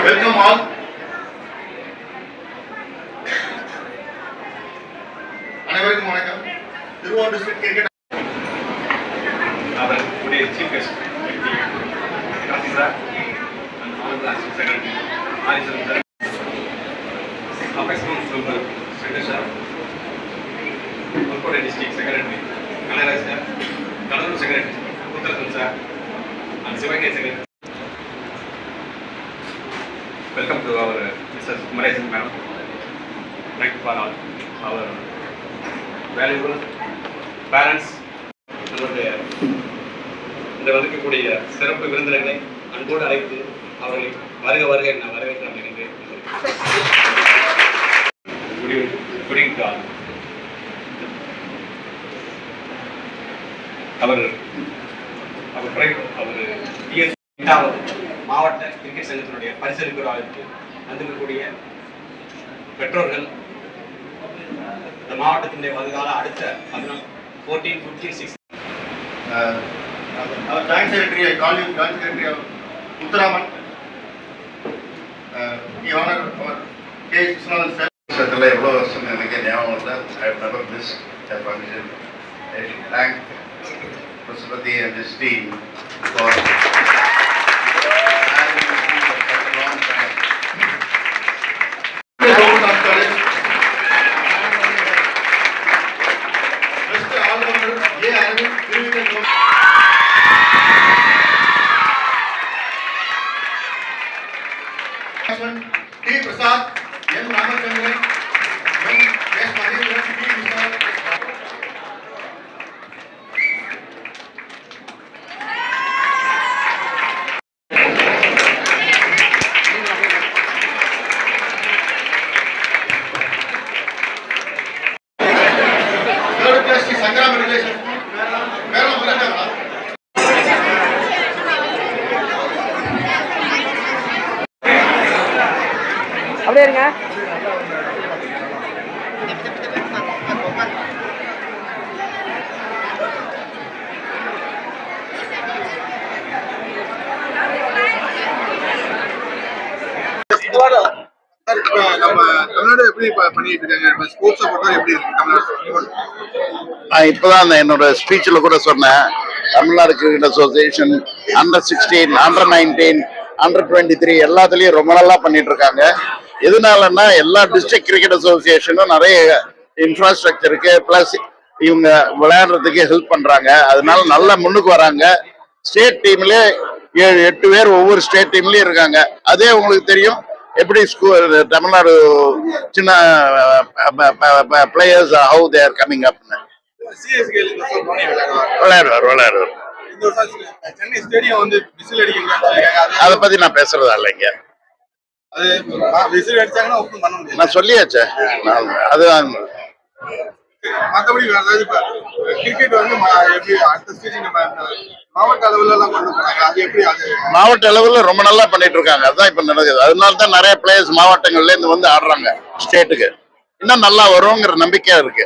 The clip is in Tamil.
Welcome all. அனைவருக்கும் வணக்கம். Thiruvarur district cricket our today's chief guest, Kasi sir, and Honorable Assistant Secretary, Alison sir, Apex Grounds Member, Sridhar sir, Kolkata District Secretary, Kanaraj sir, Kannur Secretary, Uttarakhand sir, and Sivagay Secretary. Welcome to our Mr. Kumarajan madam. Thank you for all our valuable parents. இந்த வந்திருக்கக்கூடிய சிறப்பு விருந்தினர்களை அன்போடு அழைத்து அவர்களை வருக வருக என வரவேற்கிறேன் என்று அவர் மாவட்ட கிரிக்கெட் சங்கத்தினுடைய பரிசளிப்பு விழாவிற்கு வந்திருக்கக்கூடிய பெற்றோர்கள், இந்த மாவட்டத்தினுடைய வருங்கால அடுத்த 14, 15, 16 our joint secretary, I call you joint secretary of Uttaraman. We honor our K. Viswanathan sir. Certainly, I have never missed a function. I thank Prasupati and his team for having me for such a long time. Best all-rounder, A. Arvind, Trivandrum. T. Prasad, N. Ramachandran, N. S. Mahendran, T. Vishal. Third place is Sangram Relation. Mera Muranga. அப்படியே இருங்க. நம்ம தமிழ்நாடு எப்படி பண்ணிட்டு இருக்காங்க? ஸ்போர்ட்ஸ் பொறுத்தவரை எப்படி இருக்கு தமிழ்நாடு? நான் இப்பதான் என்னோட ஸ்பீச்ல கூட சொன்னேன். Tamil Nadu cricket association under 16, under 19, under 23 எல்லாத்துலயும் ரொம்ப நல்லா பண்ணிட்டு இருக்காங்க. எதனாலன்னா எல்லா டிஸ்ட்ரிக்ட் கிரிக்கெட் அசோசியேஷனும் நிறைய இன்ஃப்ராஸ்ட்ரக்சர் இருக்கு, பிளஸ் இவங்க விளையாடுறதுக்கு ஹெல்ப் பண்றாங்க. அதனால நல்லா முன்னுக்கு வராங்க. ஸ்டேட் டீம்ல 7-8 பேர் ஒவ்வொரு ஸ்டேட் டீம்லயும் இருக்காங்க. அதே உங்களுக்கு தெரியும் எப்படி தமிழ்நாடு சின்ன players how they are coming up. விளையாடுவார். சென்னை ஸ்டேடியம் வந்து விசில் அடிக்கிறாங்க. அதை பத்தி நான் பேசுறதா இல்லைங்க. விசில் அடிச்சாங்கன்னா ஓபன் பண்ண முடியாது. நான் சொல்லியாச்சே. அதுதான் மற்றபடி கிரிக்கெட் வந்து எப்படி அடுத்த ஸ்டேஜ் மாவட்ட அளவுல எல்லாம் கொண்டு போறாங்க. அது எப்படி? அது மாவட்ட அளவுல ரொம்ப நல்லா பண்ணிட்டு இருக்காங்க. அதுதான் இப்ப நடக்குது. அதனால தான் நிறைய பிளேயர்ஸ் மாவட்டங்கள்ல இருந்து வந்து ஆடுறாங்க ஸ்டேட்டுக்கு. இன்னும் நல்லா வருங்கிற நம்பிக்கையா இருக்கு.